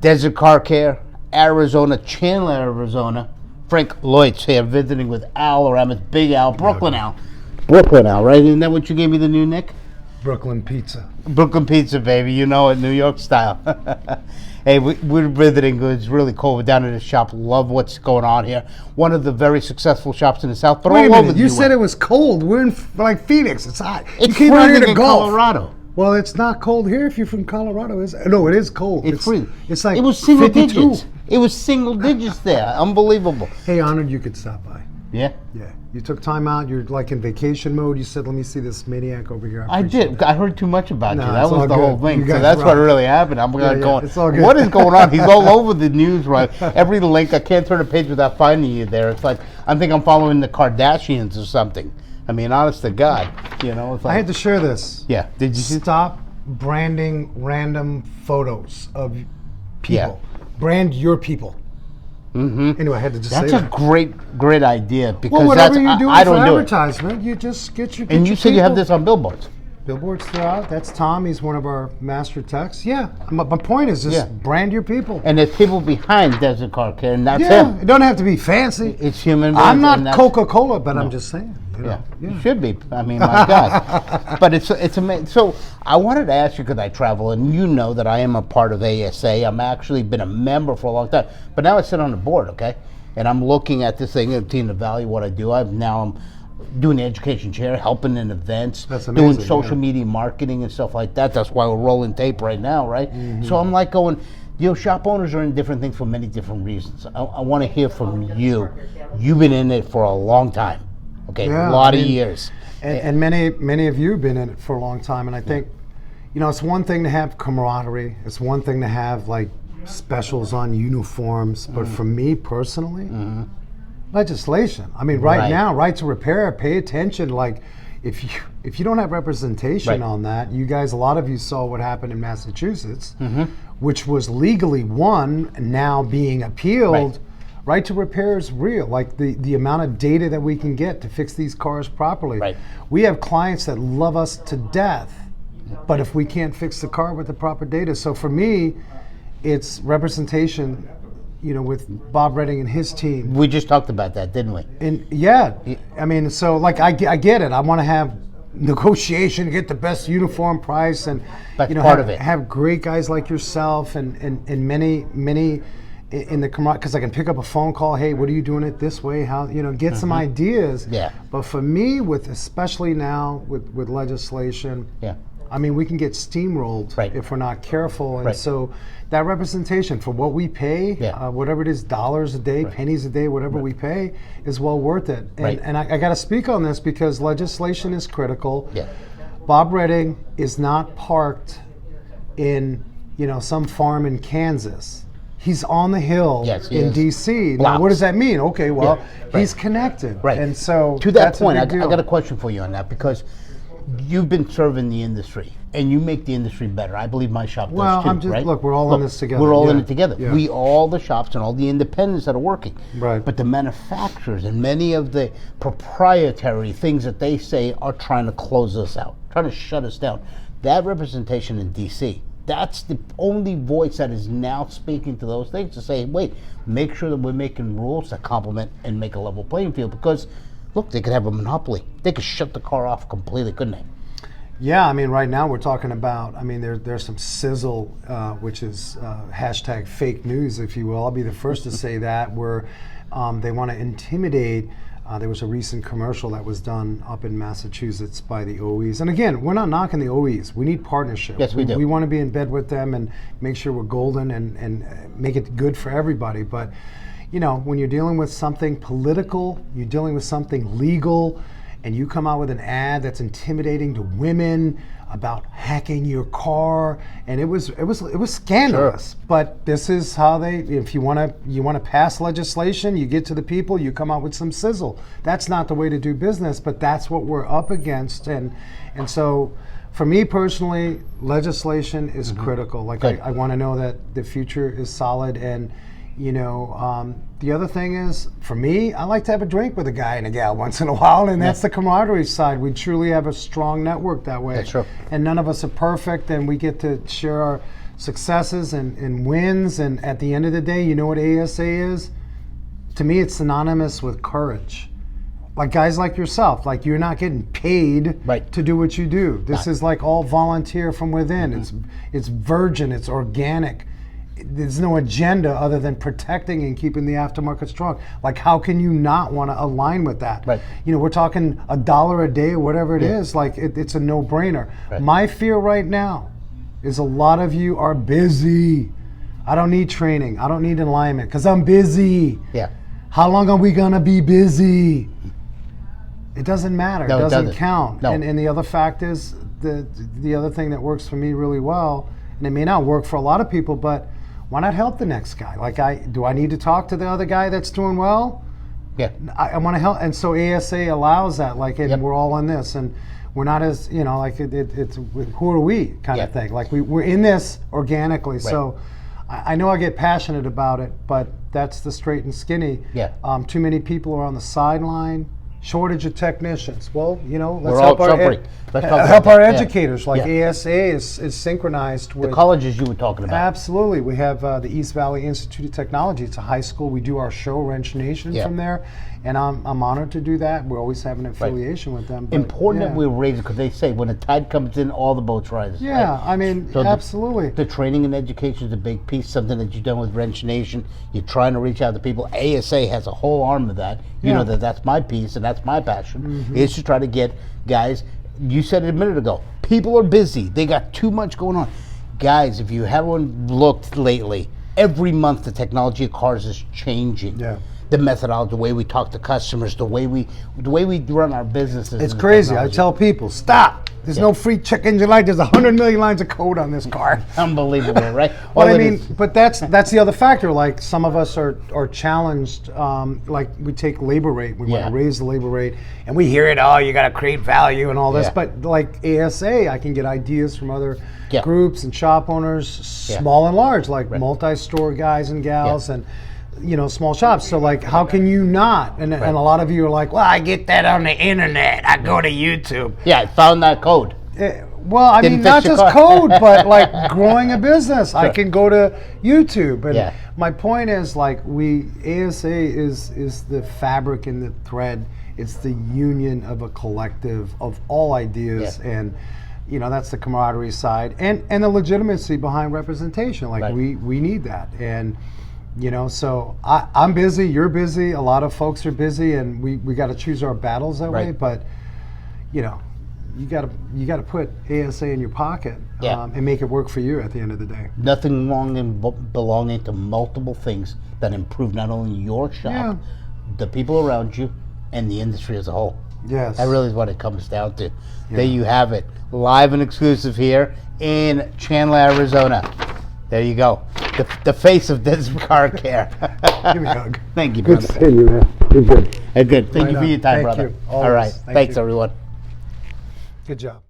Desert Car Care, Arizona, Chandler, Arizona. Frank Leutz here visiting with Al Oramas, Big Al, Brooklyn Al. Brooklyn Al, right? Isn't that what you gave me the new nick? Brooklyn Pizza. Brooklyn Pizza, baby. You know it, New York style. Hey, we're visiting. It's really cool. We're down at the shop. Love what's going on here. One of the very successful shops in the South, but Wait all a over minute, the you US. said it was cold. We're in Phoenix. It's hot. It's you came out here freezing to in golf. Colorado. Well, it's not cold here if you're from Colorado. No, it is cold. It's freezing. It's like it was single 52. digits. It was single digits there. Unbelievable. Hey, honored you could stop by. Yeah. Yeah. You took time out. You're like in vacation mode. You said, let me see this maniac over here. I did. That. I heard too much about No, you. That it's was all the whole good. thing. You So guys that's rock. what really happened. I'm Yeah, going, it's all good. what is going on? He's all over the news, right? Every link. I can't turn a page without finding you there. It's like, I think I'm following the Kardashians or something. I mean, honest to God. You know, it's like, I had to share this. Yeah. Did you see? Stop branding random photos of people. Yeah. Brand your people. Mm-hmm. Anyway, I had to just That's say a that. great idea because Well, whatever that's you're doing I for don't do it. advertisement, you just get your. And you said you have this on billboards. Billboards throughout. That's Tom. He's one of our master techs. Yeah. My point is just brand your people. And there's people behind Desert Car Care, and that's Yeah. him. It doesn't have to be fancy. It's human beings. I'm and not that's- Coca-Cola, but I'm just saying. You know, Yeah, you should be. I mean, my God. But it's amazing. So I wanted to ask you, because I travel, and you know that I am a part of ASA. I'm actually been a member for a long time, but now I sit on the board, okay? And I'm looking at this thing and seeing the value of what I do. I'm doing the education chair, helping in events, That's amazing, doing social media marketing and stuff like that. That's why we're rolling tape right now, right? Mm-hmm. So I'm like going, shop owners are in different things for many different reasons. I want to hear from you. You've been in it for a long time, okay? Yeah, a lot of years. And many of you have been in it for a long time. And I think, it's one thing to have camaraderie. It's one thing to have like specials on uniforms. But for me personally, legislation. I mean, right now, right to repair, pay attention. Like, if you don't have representation on that, you guys, a lot of you saw what happened in Massachusetts, which was legally won, now being appealed. Right to repair is real. Like the amount of data that we can get to fix these cars properly. Right. We have clients that love us to death, but if we can't fix the car with the proper data. So for me, it's representation, with Bob Redding and his team. We just talked about that, didn't we? And I mean, so like I get it. I want to have negotiation, get the best uniform price, and That's part of it. Have great guys like yourself and many in the camaraderie, because I can pick up a phone call. Hey, what are you doing it this way? How get some ideas. Yeah. But for me, especially now with legislation. Yeah. I mean, we can get steamrolled if we're not careful. And so that representation for what we pay, whatever it is, dollars a day, pennies a day, whatever we pay, is well worth it. And I got to speak on this because legislation is critical. Yeah. Bob Redding is not parked in, some farm in Kansas. He's on the Hill in D.C. Now, what does that mean? Okay, well, he's connected. Right. And so to that point, I deal. got a question for you on that, because you've been serving the industry and you make the industry better. I believe my shop does too, right? Look, we're all in this together. We're all in it together. Yeah. We, all the shops and all the independents that are working. Right. But the manufacturers and many of the proprietary things that they say are trying to close us out, trying to shut us down. That representation in D.C., that's the only voice that is now speaking to those things to say, wait, make sure that we're making rules that complement and make a level playing field, because look, they could have a monopoly. They could shut the car off completely, couldn't they? Yeah, I mean, right now we're talking about, there's some sizzle, which is hashtag fake news, if you will. I'll be the first to say that, where they want to intimidate. There was a recent commercial that was done up in Massachusetts by the OEs. And again, we're not knocking the OEs. We need partnership. Yes, we do. We want to be in bed with them and make sure we're golden and make it good for everybody. But, when you're dealing with something political, you're dealing with something legal, and you come out with an ad that's intimidating to women about hacking your car, and it was scandalous. Sure. But this is how if you want to pass legislation, you get to the people, you come out with some sizzle. That's not the way to do business, but that's what we're up against, and so for me personally, legislation is critical. Like I want to know that the future is solid, and the other thing is, for me, I like to have a drink with a guy and a gal once in a while, and that's the camaraderie side. We truly have a strong network that way. That's true. And none of us are perfect, and we get to share our successes and wins. And at the end of the day, you know what ASA is? To me, it's synonymous with courage. Like guys like yourself, like you're not getting paid to do what you do. This is like all volunteer from within. It's virgin, it's organic. There's no agenda other than protecting and keeping the aftermarket strong. Like, how can you not want to align with that? You know, we're talking $1 a day or whatever it is. Like, it's a no-brainer. My fear right now is a lot of you are busy. I don't need training. I don't need alignment because I'm busy. How long are we gonna be busy? It doesn't matter. No, it doesn't count. No. And the other fact is the other thing that works for me really well, and it may not work for a lot of people, but why not help the next guy? Like, do I need to talk to the other guy that's doing well? I want to help, and so ASA allows that. Like, and we're all in this, and we're not as like it's who are we kind of thing. Like we're in this organically. So I know I get passionate about it, but that's the straight and skinny. Too many people are on the sideline. Shortage of technicians. Well, you know, let's help our educators. Like ASA is synchronized with the colleges you were talking about. Absolutely. We have the East Valley Institute of Technology. It's a high school. We do our show Wrench Nation from there, and I'm honored to do that. We always have an affiliation with them. But, important that we raise it because they say when the tide comes in, all the boats rise. I mean, so absolutely. The training and education is a big piece. Something that you've done with Wrench Nation. You're trying to reach out to people. ASA has a whole arm of that. You know that's my piece and that's my passion. Is to try to get guys. You said it a minute ago. People are busy. They got too much going on. Guys, if you haven't looked lately, every month the technology of cars is changing. The methodology, the way we talk to customers, the way we run our businesses. It's crazy. I tell people, stop. There's no free check engine light. There's 100 million lines of code on this car. Unbelievable, right? But I mean, but that's the other factor. Like some of us are challenged. Like we take labor rate. We want to raise the labor rate, and we hear it. Oh, you got to create value and all this. But like ASA, I can get ideas from other groups and shop owners, small and large, like multi-store guys and gals and. Small shops. So like, how can you not? And a lot of you are like, well, I get that on the internet. I go to YouTube. I found that code. Well, I mean, not just code, but like growing a business. I can go to YouTube. And my point is like ASA is the fabric and the thread. It's the union of a collective of all ideas and that's the camaraderie side and the legitimacy behind representation. Like we need that. And so I'm busy, you're busy, a lot of folks are busy, and we got to choose our battles that way. But you got to put ASA in your pocket and make it work for you at the end of the day. Nothing wrong in belonging to multiple things that improve not only your shop, the people around you, and the industry as a whole. Yes, that really is what it comes down to. There you have it, live and exclusive here in Chandler, Arizona. There you go. The face of this car care. Give me a hug. Thank you, brother. Good seeing you, man. You're good. Good. Thank you for your time, brother. You. All right. Thanks, everyone. Good job.